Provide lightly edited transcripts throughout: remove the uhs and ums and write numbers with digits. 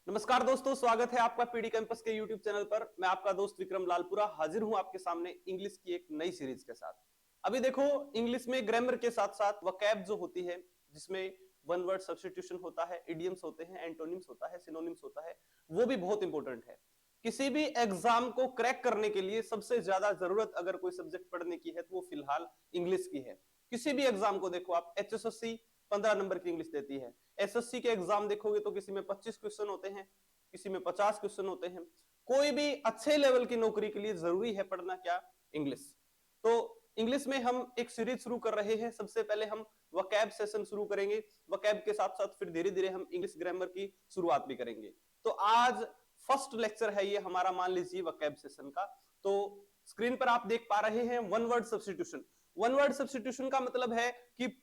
नमस्कार दोस्तों, स्वागत है आपका पीडी कैंपस के यूट्यूब चैनल पर। मैं आपका दोस्त विक्रम लालपुरा हाजिर हूं आपके सामने इंग्लिश की एक नई सीरीज के साथ। अभी देखो, इंग्लिश में ग्रामर के साथ साथ वोकैब जो होती है, जिसमें वन वर्ड सब्स्टिट्यूशन होता है, इडियम्स होते हैं, एंटोनिम्स होता है, सिनोनिम्स होता है, वो भी बहुत इंपॉर्टेंट है। किसी भी एग्जाम को क्रैक करने के लिए सबसे ज्यादा जरूरत अगर कोई सब्जेक्ट पढ़ने की है तो वो फिलहाल इंग्लिश की है। किसी भी एग्जाम को देखो आप, एचएसएससी 15 नंबर की इंग्लिश देती है। एसएससी के एग्जाम देखोगे तो किसी में 25 क्वेश्चन होते हैं, किसी में 50 क्वेश्चन होते हैं। कोई भी अच्छे लेवल की नौकरी के लिए जरूरी है पढ़ना क्या? इंग्लिश। तो इंग्लिश में हम एक सीरीज शुरू कर रहे हैं। सबसे पहले हम वोकैब सेशन शुरू करेंगे, वोकैब के साथ साथ फिर धीरे धीरे हम इंग्लिश ग्रामर की शुरुआत भी करेंगे। तो आज फर्स्ट लेक्चर है ये हमारा, मान लीजिए वोकैब सेशन का। तो स्क्रीन पर आप देख पा रहे हैं one word substitution. One word substitution का मतलब है कि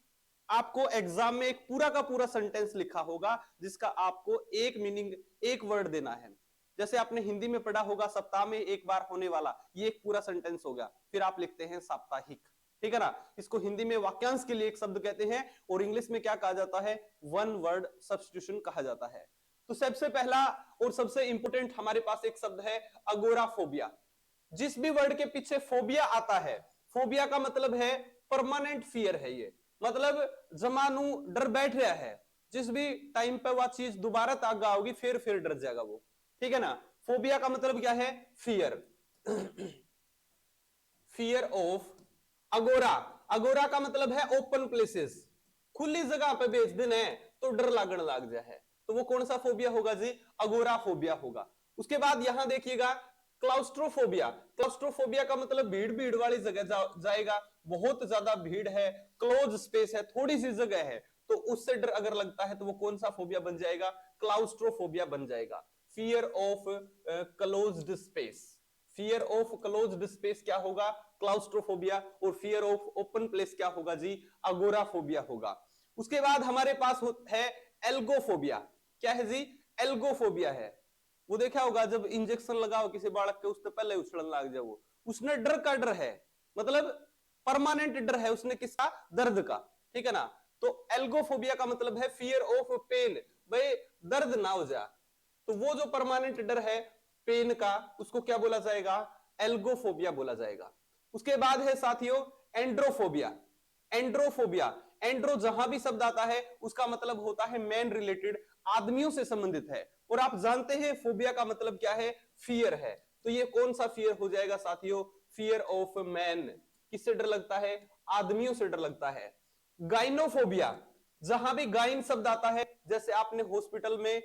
आपको एग्जाम में एक पूरा का पूरा सेंटेंस लिखा होगा जिसका आपको एक मीनिंग, एक वर्ड देना है। जैसे आपने हिंदी में पढ़ा होगा सप्ताह में एक बार होने वाला, ये एक पूरा सेंटेंस हो गया। फिर आप लिखते हैं साप्ताहिक, ठीक है ना। इसको हिंदी में वाक्यांश के लिए एक शब्द कहते हैं और इंग्लिश में क्या कहा जाता है? वन वर्ड सब्स्टिट्यूशन कहा जाता है। तो सबसे पहला और सबसे इंपोर्टेंट हमारे पास एक शब्द है अगोराफोबिया। जिस भी वर्ड के पीछे फोबिया आता है, फोबिया का मतलब है परमानेंट फियर है। ये मतलब जमानू डर बैठ रहा है, जिस भी टाइम पे वह चीज दोबारा तागा होगी फिर डर जाएगा वो, ठीक है ना। फोबिया का मतलब क्या है? फियर। Fear of. अगोरा, अगोरा का मतलब है ओपन प्लेसेस, खुली जगह पे बेच दिन है तो डर लागण लाग जाए। तो वो कौन सा फोबिया होगा जी? अगोरा फोबिया होगा। उसके बाद यहां देखिएगा क्लाउस्ट्रोफोबिया। क्लाउस्ट्रोफोबिया का मतलब भीड़ भीड़ वाली जगह जाएगा, बहुत ज्यादा भीड़ है, क्लोज स्पेस है, थोड़ी सी जगह है, तो उससे डर अगर लगता है तो वो कौन सा फोबिया बन जाएगा? क्लाउस्ट्रोफोबिया बन जाएगा। Fear of closed space, fear of closed space क्या होगा? क्लाउस्ट्रोफोबिया। और फियर ऑफ ओपन प्लेस क्या होगा जी? अगोराफोबिया होगा। उसके बाद हमारे पास है एल्गोफोबिया। क्या है जी? एल्गोफोबिया है। वो देखा होगा जब इंजेक्शन लगाओ किसी बालक के, उससे पहले उछलने लग जाए वो, उसने डर का डर है, मतलब परमानेंट डर है उसने, किसका? दर्द का, ठीक है ना। तो एल्गोफोबिया का मतलब है फियर ऑफ पेन, भाई दर्द ना हो जा। तो वो जो परमानेंट डर है पेन का, उसको क्या बोला जाएगा? एल्गोफोबिया बोला जाएगा। उसके बाद है साथियों एंड्रोफोबिया। एंड्रोफोबिया, एंड्रो जहां भी शब्द आता है उसका मतलब होता है मैन रिलेटेड, आदमियों से संबंधित है। और आप जानते हैं फोबिया का मतलब क्या है? फियर है। तो ये कौन सा फियर हो जाएगा साथियों? Fear of man. किससे डर लगता है? आदमियों से डर लगता है। गाइनोफोबिया, जहां भी गाइन शब्द आता है, जैसे आपने हॉस्पिटल में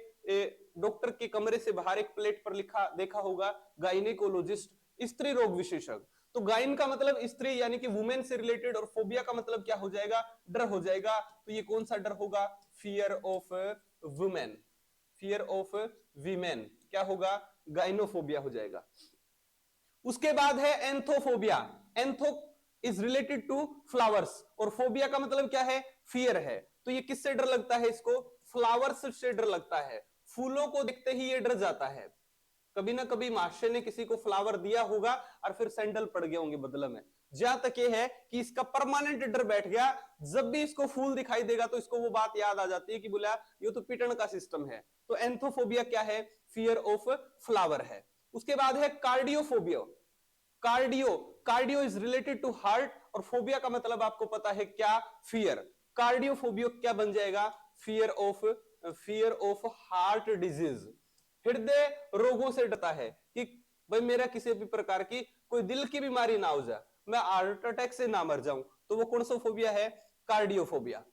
डॉक्टर के कमरे से बाहर एक प्लेट पर लिखा देखा होगा गाइनेकोलॉजिस्ट, स्त्री रोग विशेषज्ञ। तो गाइन का मतलब स्त्री यानी कि वुमेन से रिलेटेड, और फोबिया का मतलब क्या हो जाएगा? डर हो जाएगा। तो ये कौन सा डर होगा? Fear of women, fear of women क्या होगा? गाइनोफोबिया हो जाएगा। उसके बाद है anthophobia. Antho is related to flowers, और फोबिया का मतलब क्या है? फियर है। तो ये किससे डर लगता है इसको? फ्लावर्स से डर लगता है, फूलों को देखते ही ये डर जाता है। कभी ना कभी मास्टर ने किसी को फ्लावर दिया होगा और फिर सैंडल पड़ गए होंगे बदले में। जहां तक ये है कि इसका परमानेंट डर बैठ गया, जब भी इसको फूल दिखाई देगा तो इसको वो बात याद आ जाती है कि बोला ये तो पिटन का सिस्टम है। तो एंथोफोबिया क्या है? फियर ऑफ फ्लावर है। उसके बाद है cardiophobia. Cardio, cardio is related to heart, और फोबिया का मतलब आपको पता है क्या? फियर। कार्डियोफोबिया क्या बन जाएगा? फियर ऑफ हार्ट डिजीज, हृदय रोगों से डरता है कि भाई मेरा किसी भी प्रकार की कोई दिल की बीमारी ना हो जाए, मैं हार्ट अटैक से ना मर जाऊं। तो वो कौन सा फोबिया है? कार्डियोफोबिया।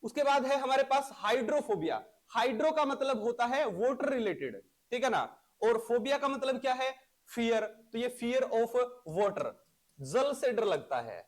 उसके बाद है हमारे पास हाइड्रोफोबिया। हाइड्रो का मतलब होता है वाटर रिलेटेड, ठीक है ना। और फोबिया का मतलब क्या है? फियर। तो ये फियर ऑफ वाटर, जल से डर लगता है,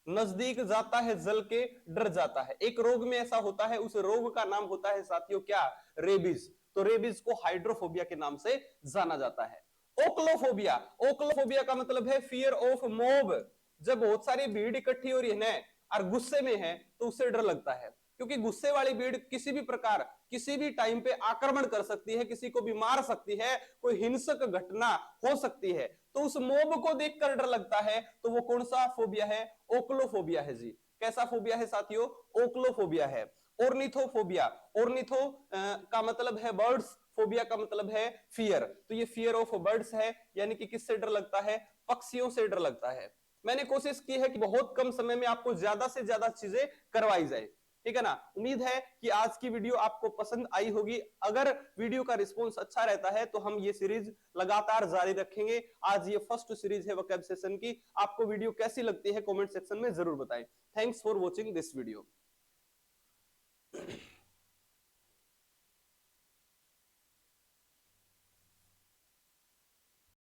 नजदीक जाता है जल के डर जाता है। एक रोग में ऐसा होता है, उस रोग का नाम होता है साथियों क्या? रेबीज। तो रेबीज को हाइड्रोफोबिया के नाम से जाना जाता है। ओक्लोफोबिया, ओक्लोफोबिया का मतलब है फियर ऑफ मॉब। जब बहुत सारी भीड़ इकट्ठी हो रही है ना और गुस्से में है तो उससे डर लगता है, क्योंकि गुस्से वाली भीड़ किसी भी प्रकार किसी भी टाइम पे आक्रमण कर सकती है, किसी को भी मार सकती है, कोई हिंसक घटना हो सकती है। तो उस मोब को देखकर डर लगता है। तो वो कौन सा फोबिया है? ओक्लोफोबिया है जी। कैसा फोबिया है साथियों? ओक्लोफोबिया है। ऑर्निथोफोबिया, ऑर्निथो का मतलब है बर्ड्स, फोबिया का मतलब है फियर, तो ये फियर ऑफ बर्ड्स है, यानी कि किससे डर लगता है, पक्षियों से डर लगता है। मैंने कोशिश की है कि बहुत कम समय में आपको ज्यादा से ज्यादा चीजें करवाई जाए, ठीक है ना। उम्मीद है कि आज की वीडियो आपको पसंद आई होगी। अगर वीडियो का रिस्पॉन्स अच्छा रहता है तो हम ये सीरीज लगातार जारी रखेंगे। आज ये फर्स्ट सीरीज है वोकैब सेशन की। आपको वीडियो कैसी लगती है कमेंट सेक्शन में जरूर बताएं। Thanks for watching this video.